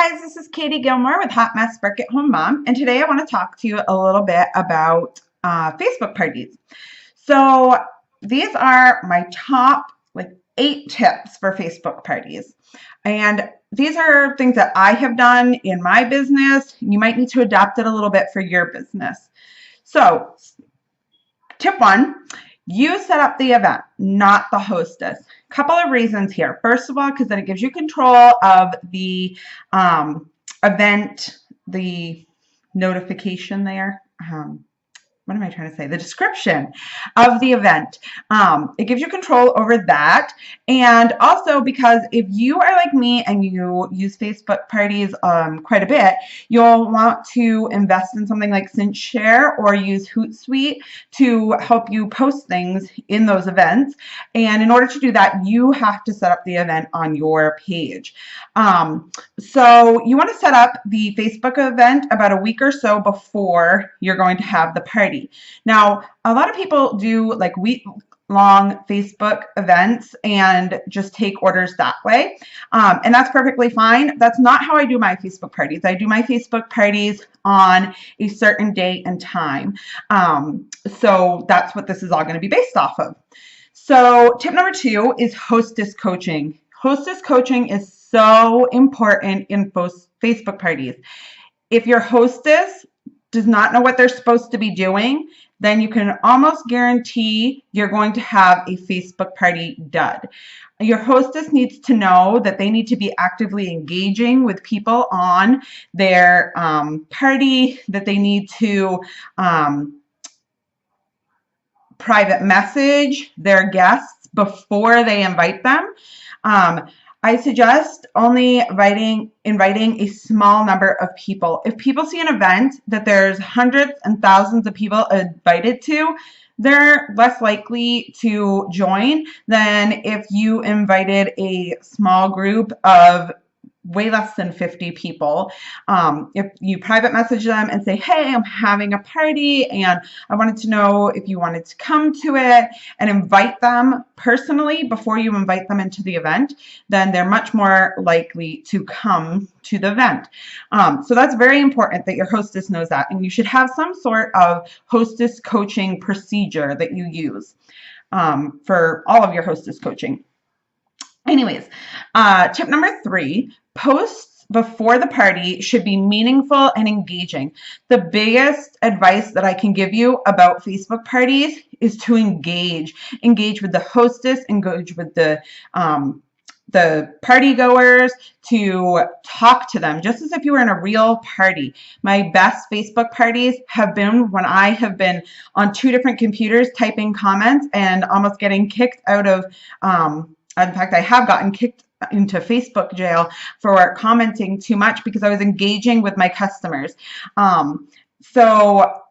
guys, this is Katie Gilmore with Hot Mess Work at Home Mom, and today I want to talk to you a little bit about Facebook parties. So these are my top 8 tips for Facebook parties, and these are things that I have done in my business. You might need to adapt it a little bit for your business. So tip 1, you set up the event, not the hostess. Couple of reasons here. First of all, because then it gives you control of the event, the notification there. What am I trying to say? The description of the event. It gives you control over that. And also because if you are like me and you use Facebook parties quite a bit, you'll want to invest in something like SynchShare or use Hootsuite to help you post things in those events. And in order to do that, you have to set up the event on your page. So you want to set up the Facebook event about a week or so before you're going to have the party. Now, a lot of people do week-long Facebook events and just take orders that way. And that's perfectly fine. That's not how I do my Facebook parties. I do my Facebook parties on a certain date and time. So that's what this is all going to be based off of. So tip number 2 is hostess coaching. Hostess coaching is so important in Facebook parties. If your hostess does not know what they're supposed to be doing, then you can almost guarantee you're going to have a Facebook party dud. Your hostess needs to know that they need to be actively engaging with people on their party, that they need to private message their guests before they invite them. I suggest only inviting a small number of people. If people see an event that there's hundreds and thousands of people invited to, they're less likely to join than if you invited a small group of way less than 50 people. If you private message them and say, hey, I'm having a party and I wanted to know if you wanted to come to it, and invite them personally before you invite them into the event, then they're much more likely to come to the event. So that's very important that your hostess knows that, and you should have some sort of hostess coaching procedure that you use for all of your hostess coaching. Anyways, tip number 3, posts before the party should be meaningful and engaging. The biggest advice that I can give you about Facebook parties is to engage. Engage with the hostess, engage with the party goers, to talk to them just as if you were in a real party. My best Facebook parties have been when I have been on 2 different computers typing comments and almost getting kicked out of in fact, I have gotten kicked into Facebook jail for commenting too much because I was engaging with my customers. So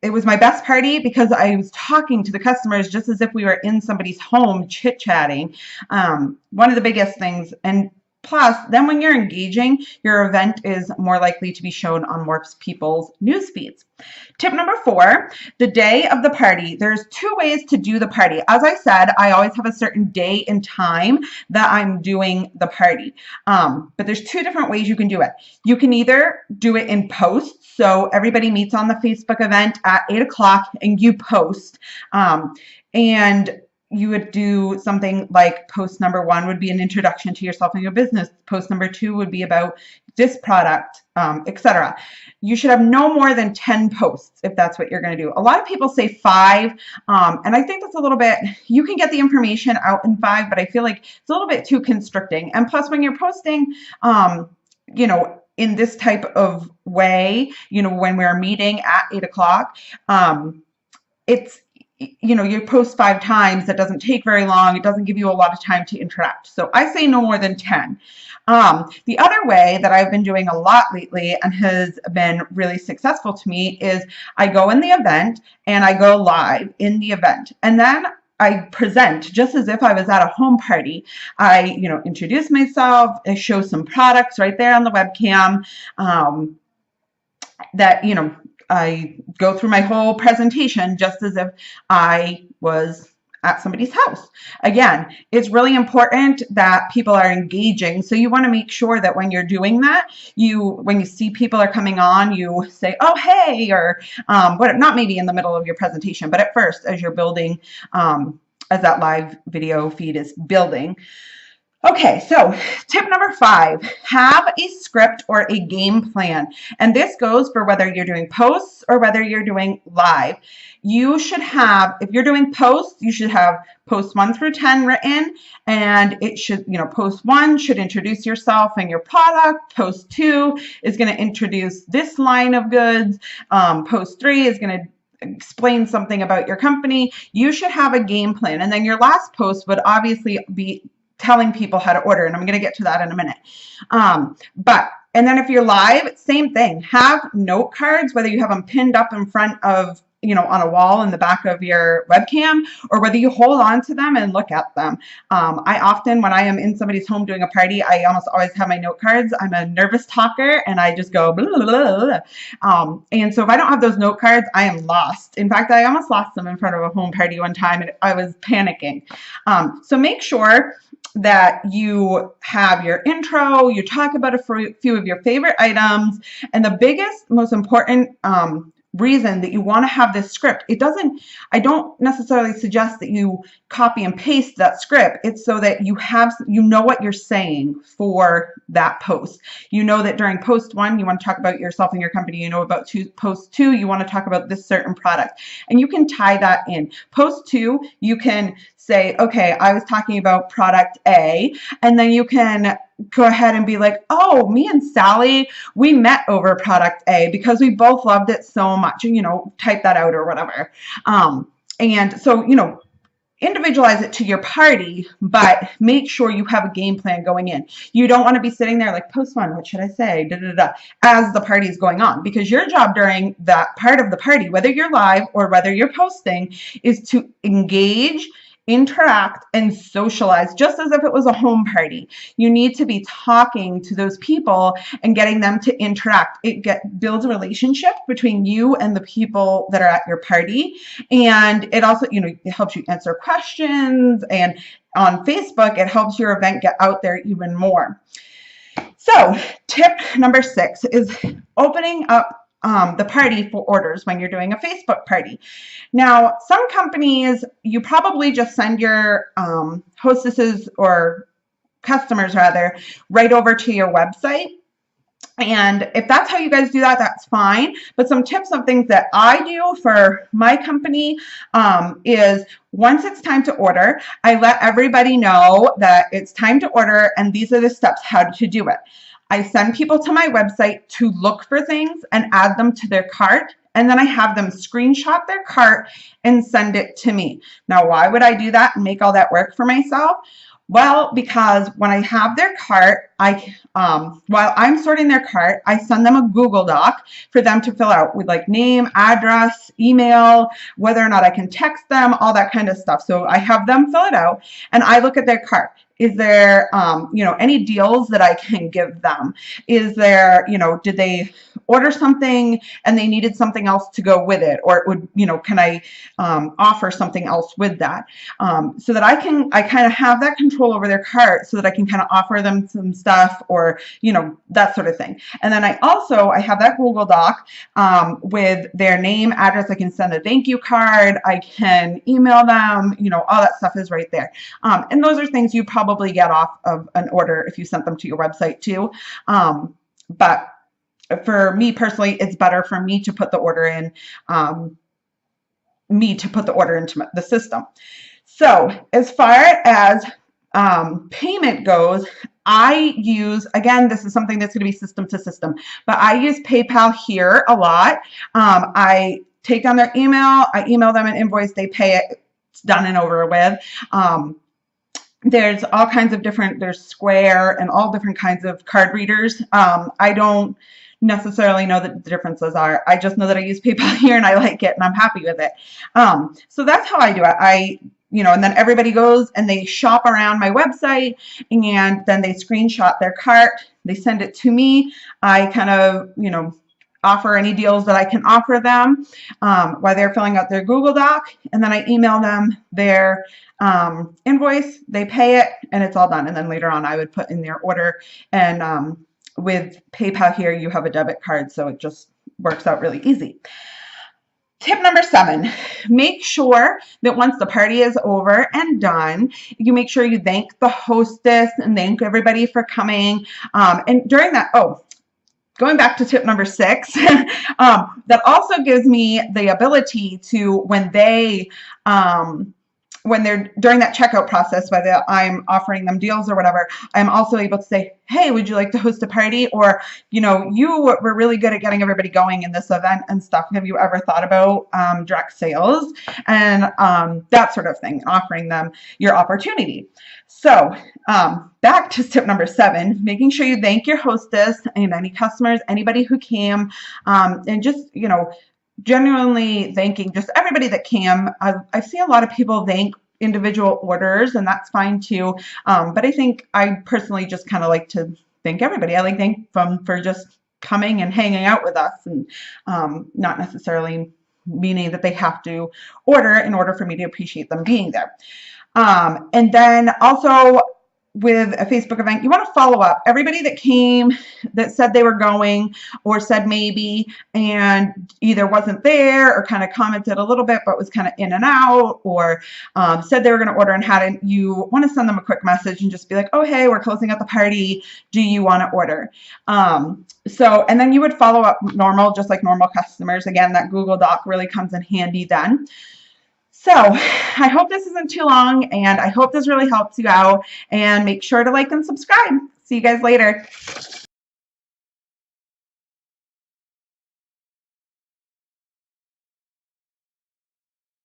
it was my best party because I was talking to the customers just as if we were in somebody's home chit-chatting. One of the biggest things, and plus, then when you're engaging, your event is more likely to be shown on more people's news feeds. Tip number 4, the day of the party. There's 2 ways to do the party. As I said, I always have a certain day and time that I'm doing the party. But there's 2 different ways you can do it. You can either do it in posts. So everybody meets on the Facebook event at 8 o'clock and you post. And you would do something like post number 1 would be an introduction to yourself and your business. Post number 2 would be about this product, etc. You should have no more than 10 posts if that's what you're going to do. A lot of people say 5, and I think that's a little bit, you can get the information out in 5, but I feel like it's a little bit too constricting. And plus, when you're posting, in this type of way, when we're meeting at 8 o'clock, it's, you post 5 times, that doesn't take very long. It doesn't give you a lot of time to interact. So I say no more than 10. The other way that I've been doing a lot lately and has been really successful to me is I go in the event and I go live in the event. And then I present just as if I was at a home party. I, introduce myself, I show some products right there on the webcam, I go through my whole presentation just as if I was at somebody's house. Again, it's really important that people are engaging. So you want to make sure that when you're doing that, when you see people are coming on, you say, oh, hey, or not maybe in the middle of your presentation, but at first as you're building, as that live video feed is building. Okay, so tip number 5, have a script or a game plan. And this goes for whether you're doing posts or whether you're doing live. You should have, if you're doing posts, you should have posts 1 through 10 written, and it should, post 1 should introduce yourself and your product. Post 2 is going to introduce this line of goods. Post 3 is going to explain something about your company. You should have a game plan. And then your last post would obviously be telling people how to order, and I'm going to get to that in a minute. And then if you're live, same thing. Have note cards, whether you have them pinned up in front of, on a wall in the back of your webcam, or whether you hold on to them and look at them. I often, when I am in somebody's home doing a party, I almost always have my note cards. I'm a nervous talker, and I just go blah, blah, blah, blah. And so if I don't have those note cards, I am lost. In fact, I almost lost them in front of a home party one time, and I was panicking. So make sure that you have your intro, you talk about a few of your favorite items, and the biggest, most important reason that you want to have this script. I don't necessarily suggest that you copy and paste that script. It's so that you know what you're saying for that post. You know that during post 1, you want to talk about yourself and your company. You know about post 2, you want to talk about this certain product. And you can tie that in. Post 2, you can say, okay, I was talking about product A, and then you can go ahead and be like, oh, me and Sally, we met over product A because we both loved it so much, and, type that out or whatever. And so, individualize it to your party, but make sure you have a game plan going in. You don't want to be sitting there like, post 1, what should I say, da, da, da, as the party is going on, because your job during that part of the party, whether you're live or whether you're posting, is to engage, interact, and socialize, just as if it was a home party. You need to be talking to those people and getting them to interact. It builds a relationship between you and the people that are at your party. And it also, it helps you answer questions. And on Facebook, it helps your event get out there even more. So tip number 6 is opening up the party for orders when you're doing a Facebook party. Now, some companies, you probably just send your hostesses or customers rather right over to your website. And if that's how you guys do that, that's fine. But some tips of things that I do for my company is once it's time to order, I let everybody know that it's time to order and these are the steps how to do it. I send people to my website to look for things and add them to their cart, and then I have them screenshot their cart and send it to me. Now, why would I do that and make all that work for myself? Well, because when I have their cart, while I'm sorting their cart, I send them a Google Doc for them to fill out with like name, address, email, whether or not I can text them, all that kind of stuff. So I have them fill it out and I look at their cart. Is there, any deals that I can give them? Is there, did they order something and they needed something else to go with it? Or it would, can I offer something else with that? So that I kind of have that control over their cart so that I can kind of offer them some stuff or, that sort of thing. And then I have that Google Doc with their name, address. I can send a thank you card. I can email them, all that stuff is right there. And those are things you probably get off of an order if you sent them to your website too. But for me personally, it's better for me to put the order in, into the system. So as far as payment goes, I use, again, this is something that's going to be system to system, but I use PayPal here a lot. I take down their email, I email them an invoice, they pay it, it's done and over with. There's all kinds of there's Square and all different kinds of card readers. I don't necessarily know what the differences are. I just know that I use PayPal here and I like it and I'm happy with it. So that's how I do it. And then everybody goes and they shop around my website and then they screenshot their cart. They send it to me. I kind of, offer any deals that I can offer them while they're filling out their Google Doc, and then I email them their invoice, they pay it, and it's all done. And then later on I would put in their order, and with PayPal here you have a debit card, so it just works out really easy. Tip number 7, make sure that once the party is over and done, you make sure you thank the hostess and thank everybody for coming. And during that, going back to tip number 6, that also gives me the ability to, when they're during that checkout process, whether I'm offering them deals or whatever, I'm also able to say, hey, would you like to host a party? Or, you know, you were really good at getting everybody going in this event and stuff. Have you ever thought about direct sales and that sort of thing, offering them your opportunity? So back to tip number 7, making sure you thank your hostess and any customers, anybody who came, and just, you know, genuinely thanking just everybody that came. I see a lot of people thank individual orders, and that's fine too. But I think I personally just kind of like to thank everybody. I like thank them for just coming and hanging out with us, and not necessarily meaning that they have to order in order for me to appreciate them being there. And then also, with a Facebook event, you want to follow up. Everybody that came that said they were going or said maybe and either wasn't there or kind of commented a little bit but was kind of in and out, or said they were going to order and hadn't, you want to send them a quick message and just be like, oh, hey, we're closing out the party. Do you want to order? And then you would follow up normal, just like normal customers. Again, that Google Doc really comes in handy then. So I hope this isn't too long, and I hope this really helps you out, and make sure to like and subscribe. See you guys later.